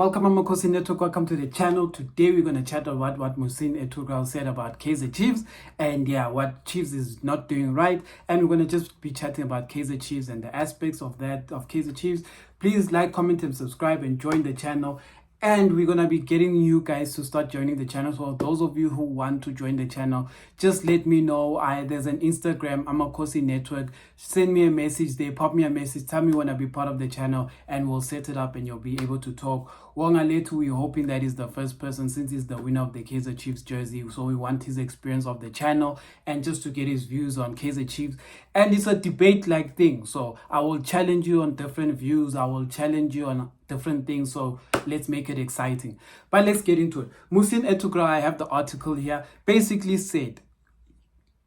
Welcome, Amakhosi Network. Welcome to the channel. Today we're going to chat about what Muhsin Ertugral said about Kaizer Chiefs and what Chiefs is not doing right. And we're going to just be chatting about Kaizer Chiefs and the aspects of Kaizer Chiefs. Please like, comment, and subscribe and join the channel. And we're going to be getting you guys to start joining the channel. So those of you who want to join the channel, just let me know. There's an Instagram, Amakhosi Network. Send me a message there, pop me a message, tell me you want to be part of the channel, and we'll set it up and you'll be able to talk. Wongaletu, we're hoping that he's the first person since he's the winner of the Kaizer Chiefs jersey. So we want his experience of the channel and just to get his views on Kaizer Chiefs. And it's a debate-like thing. So I will challenge you on different views. I will challenge you on different things. So let's make it exciting. But let's get into it. Muhsin Ertugral, I have the article here, basically said,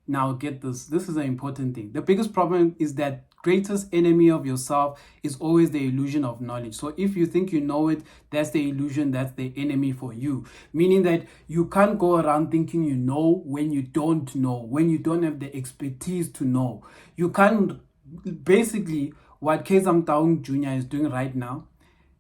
now get this, this is an important thing. The biggest problem is that greatest enemy of yourself is always the illusion of knowledge. So if you think you know it, that's the illusion, that's the enemy for you. Meaning that you can't go around thinking you know when you don't know, when you don't have the expertise to know. You can't, basically what Kaizer Jr. is doing right now,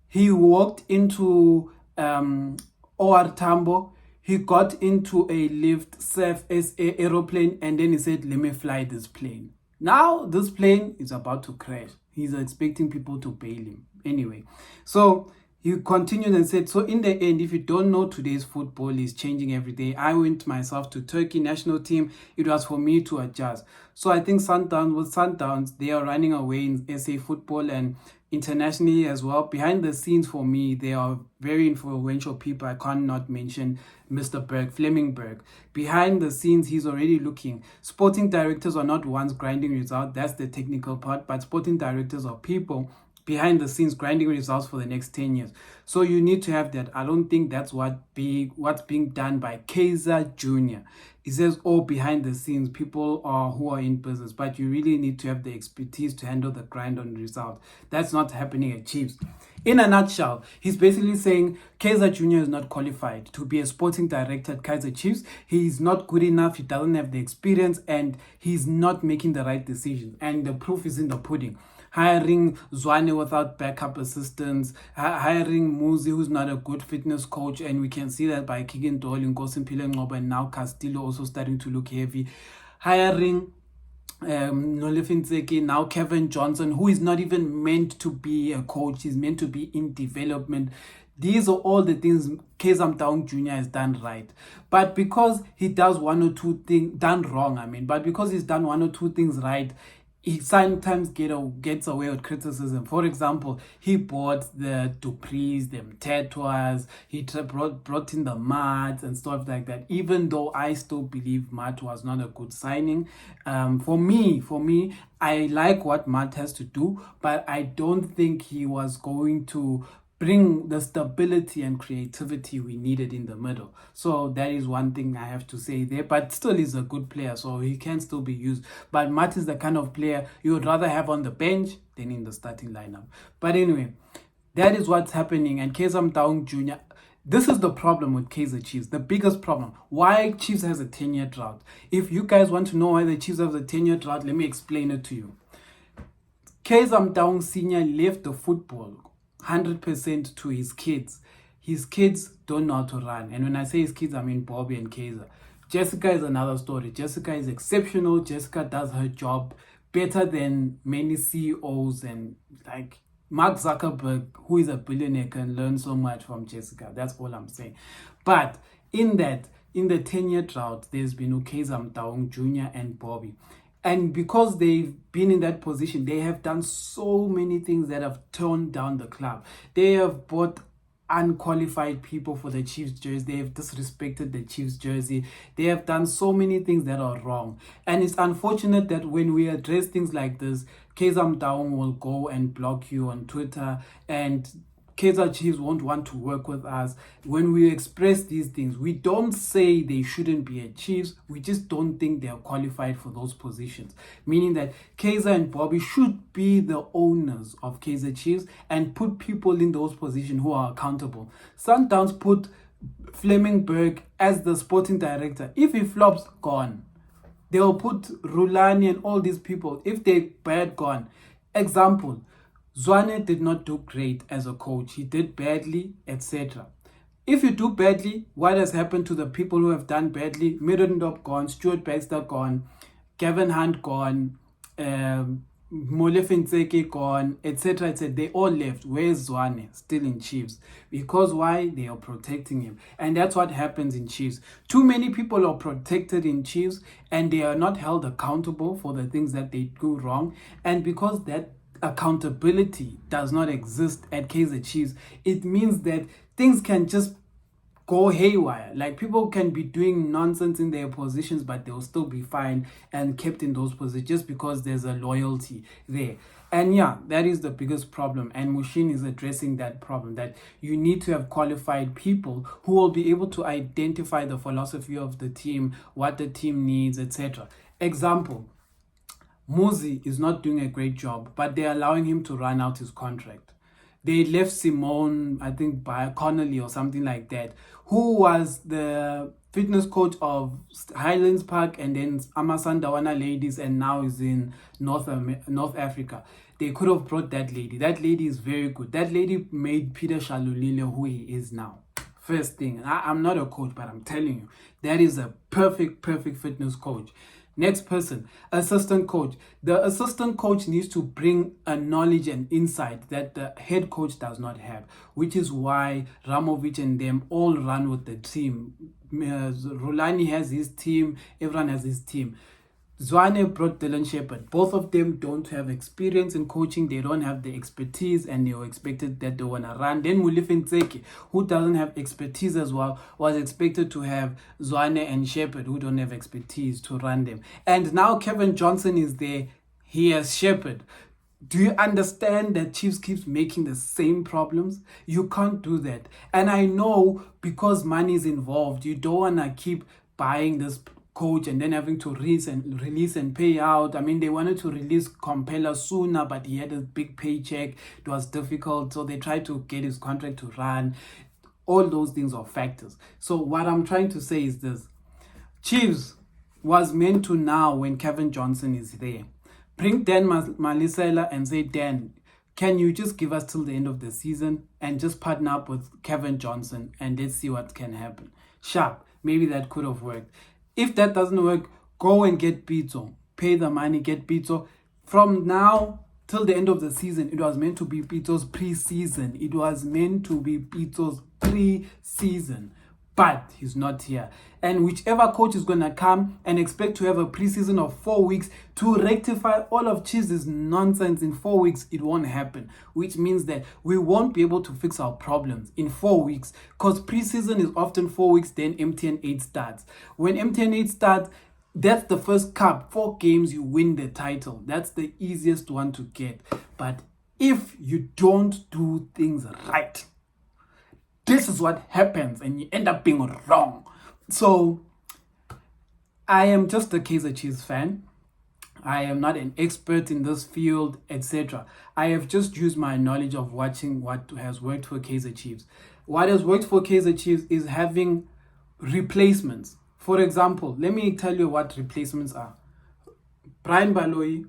he walked into OR Tambo. He got into a lift, surf, aeroplane, and then he said, let me fly this plane. Now, this plane is about to crash. He's expecting people to bail him. Anyway, so he continued and said, so in the end, if you don't know, today's football is changing every day. I went myself to Turkey national team. It was for me to adjust. So I think Sundowns, they are running away in SA football and internationally as well. Behind the scenes for me, they are very influential people. I can't not mention Mr. Fleming Berg. Behind the scenes, he's already looking. Sporting directors are not ones grinding results. That's the technical part. But sporting directors are people behind the scenes grinding results for the next 10 years. So you need to have that. I don't think that's what's being done by Kaizer Jr. It says all behind the scenes, people who are in business, but you really need to have the expertise to handle the grind on results. That's not happening at Chiefs. In a nutshell, he's basically saying Kaizer Jr. is not qualified to be a sporting director at Kaizer Chiefs. He's not good enough, he doesn't have the experience, and he's not making the right decisions. And the proof is in the pudding. Hiring Zwane without backup assistants, hiring Muzi, who's not a good fitness coach, and we can see that by Kigen Dole, Nkosi Ngoba, and now Castillo also starting to look heavy. Hiring Nolefinseki, now Kevin Johnson, who is not even meant to be a coach, he's meant to be in development. These are all the things Kaizer Jr. has done right. But because he does one or two things, but because he's done one or two things right, he sometimes gets away with criticism. For example, he bought the Duprees, the Mtetwas, he brought in the Mats and stuff like that, even though I still believe Matt was not a good signing. For me, I like what Matt has to do, but I don't think he was going to bring the stability and creativity we needed in the middle. So that is one thing I have to say there, but still he's a good player, so he can still be used. But Matt is the kind of player you would rather have on the bench than in the starting lineup. But anyway, that is what's happening. And Kaizer Jr., this is the problem with Kaizer Chiefs, the biggest problem. Why Chiefs has a 10-year drought. If you guys want to know why the Chiefs have a 10-year drought, let me explain it to you. Kaizer Sr. left the football 100% to his kids. His kids don't know how to run. And when I say his kids, I mean Bobby and Kaizer. Jessica is another story. Jessica is exceptional. Jessica does her job better than many CEOs, and like Mark Zuckerberg, who is a billionaire, can learn so much from Jessica. That's all I'm saying. But in the 10-year drought, there's been Kaizer Jr. and Bobby. And because they've been in that position, they have done so many things that have torn down the club. They have bought unqualified people for the Chiefs jersey. They have disrespected the Chiefs jersey. They have done so many things that are wrong. And it's unfortunate that when we address things like this, Kaizer will go and block you on Twitter, and Kaizer Chiefs won't want to work with us. When we express these things, we don't say they shouldn't be at Chiefs. We just don't think they are qualified for those positions. Meaning that Kaizer and Bobby should be the owners of Kaizer Chiefs and put people in those positions who are accountable. Sundowns put Fleming Berg as the sporting director. If he flops, gone. They'll put Rulani and all these people. If they're bad, gone. Example, Zwane did not do great as a coach. He did badly, etc. If you do badly, what has happened to the people who have done badly? Middendorp gone, Stuart Baxter gone, Kevin Hunt gone, Molefe Ntseke gone, etc. etc. They all left. Where's Zwane? Still in Chiefs. Because why? They are protecting him. And that's what happens in Chiefs. Too many people are protected in Chiefs and they are not held accountable for the things that they do wrong. And because that accountability does not exist at Kaizer Chiefs, it means that things can just go haywire. Like, people can be doing nonsense in their positions, but they'll still be fine and kept in those positions just because there's a loyalty there. And yeah, that is the biggest problem. And Muhsin is addressing that problem, that you need to have qualified people who will be able to identify the philosophy of the team, what the team needs, etc. Example, Muzi is not doing a great job, but they're allowing him to run out his contract. They left Simone, I think, by Connolly or something like that, who was the fitness coach of Highlands Park and then Amasandawana Ladies, and now is in North Africa. They could have brought that lady. That lady is very good. That lady made Peter Shalulile who he is now. First thing, I'm not a coach, but I'm telling you, that is a perfect fitness coach. Next person, assistant coach. The assistant coach needs to bring a knowledge and insight that the head coach does not have, which is why Ramovic and them all run with the team. Rulani has his team, everyone has his team. Zwane brought Dylan Shepherd. Both of them don't have experience in coaching. They don't have the expertise, and they were expected that they want to run. Then Molefe Ntseke, who doesn't have expertise as well, was expected to have Zwane and Shepherd, who don't have expertise, to run them. And now Kevin Johnson is there. He has Shepherd. Do you understand that Chiefs keeps making the same problems? You can't do that. And I know, because money is involved, you don't want to keep buying this coach and then having to release and pay out. I mean, they wanted to release Compella sooner, but he had a big paycheck. It was difficult, so they tried to get his contract to run. All those things are factors. So what I'm trying to say is this: Chiefs was meant to, now when Kevin Johnson is there, bring Dan Malisela and say, Dan, can you just give us till the end of the season and just partner up with Kevin Johnson and let's see what can happen. Sharp, maybe that could have worked. If that doesn't work, go and get Pitso. Pay the money, get Pitso. From now till the end of the season, it was meant to be Pitso's pre-season. It was meant to be Pitso's pre-season. But he's not here. And whichever coach is going to come and expect to have a preseason of 4 weeks to rectify all of Chiefs' nonsense in 4 weeks, it won't happen. Which means that we won't be able to fix our problems in 4 weeks. Because preseason is often 4 weeks, then MTN 8 starts. When MTN 8 starts, that's the first cup. 4 games, you win the title. That's the easiest one to get. But if you don't do things right, this is what happens, and you end up being wrong. So, I am just a Kaizer Chiefs fan. I am not an expert in this field, etc. I have just used my knowledge of watching what has worked for Kaizer Chiefs. What has worked for Kaizer Chiefs is having replacements. For example, let me tell you what replacements are. Brian Baloyi,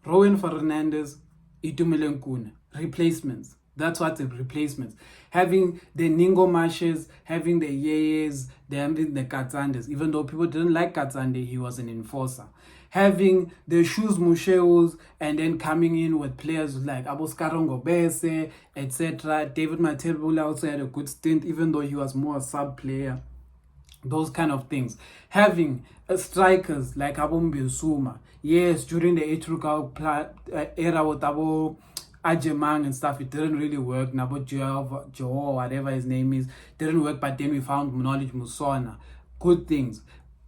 Rowan Fernandez, Itumeleng Nkuna. Replacements. That's what the replacements. Having the Ningo Mashes, having the Yeyes, having the Katsandes. Even though people didn't like Katsande, he was an enforcer. Having the Shoes Musheus, and then coming in with players like Aboskarongo Bese, etc. David Matebula also had a good stint, even though he was more a sub player. Those kind of things. Having strikers like Abombe Suma. Yes, during the Ertugral era with Abo Ajemang and stuff, it didn't really work. Nabo Joe, whatever his name is, didn't work, but then we found Knowledge Musona. Good things.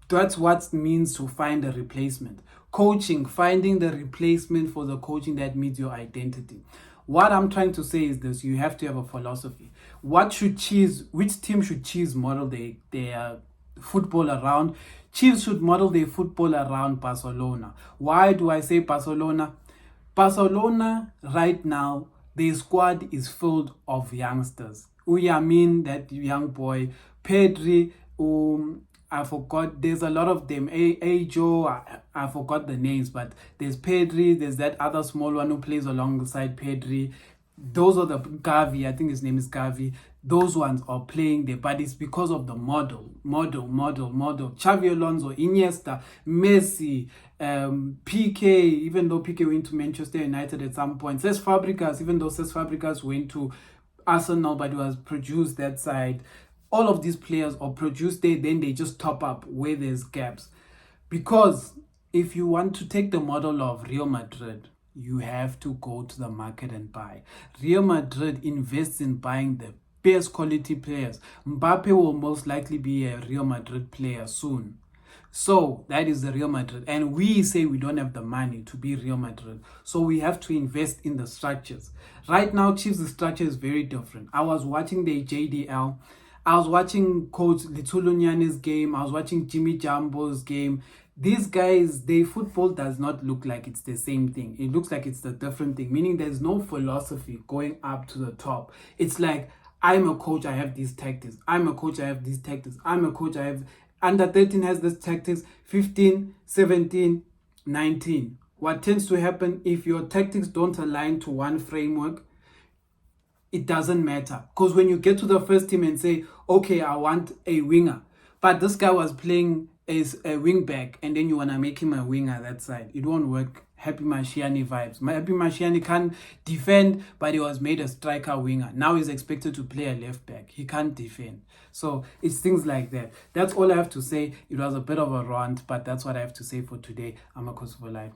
That's what it means to find a replacement. Coaching, finding the replacement for the coaching that meets your identity. What I'm trying to say is this: you have to have a philosophy. Which team should Chiefs model their football around? Chiefs should model their football around Barcelona. Why do I say Barcelona? Barcelona right now, their squad is filled of youngsters. Uyamin, that young boy, Pedri, I forgot. There's a lot of them. Joe, I forgot the names, but there's Pedri. There's that other small one who plays alongside Pedri. Those are the Gavi. I think his name is Gavi. Those ones are playing there, but it's because of the model. Xavi Alonso, Iniesta, Messi, PK, even though PK went to Manchester United at some point. Cesc Fabregas, even though Cesc Fabregas went to Arsenal, but he was produced that side. All of these players are produced there, then they just top up where there's gaps. Because if you want to take the model of Real Madrid, you have to go to the market and buy. Real Madrid invests in buying the best quality players. Mbappe will most likely be a Real Madrid player soon. So that is the Real Madrid. And we say we don't have the money to be Real Madrid. So we have to invest in the structures. Right now, Chiefs' structure is very different. I was watching the JDL. I was watching Coach Litulunyane's game. I was watching Jimmy Jambo's game. These guys, their football does not look like it's the same thing. It looks like it's the different thing, meaning there's no philosophy going up to the top. It's like, I'm a coach, I have these tactics. I'm a coach, I have these tactics. I'm a coach, I have... Under 13 has this tactics, 15, 17, 19. What tends to happen if your tactics don't align to one framework, it doesn't matter. Because when you get to the first team and say, okay, I want a winger, but this guy was playing as a wing back, and then you want to make him a winger that side, it won't work. Happy Mashiani vibes. Happy Mashiani can't defend, but he was made a striker winger. Now he's expected to play a left back. He can't defend. So it's things like that. That's all I have to say. It was a bit of a rant, but that's what I have to say for today. Amakhosi for life.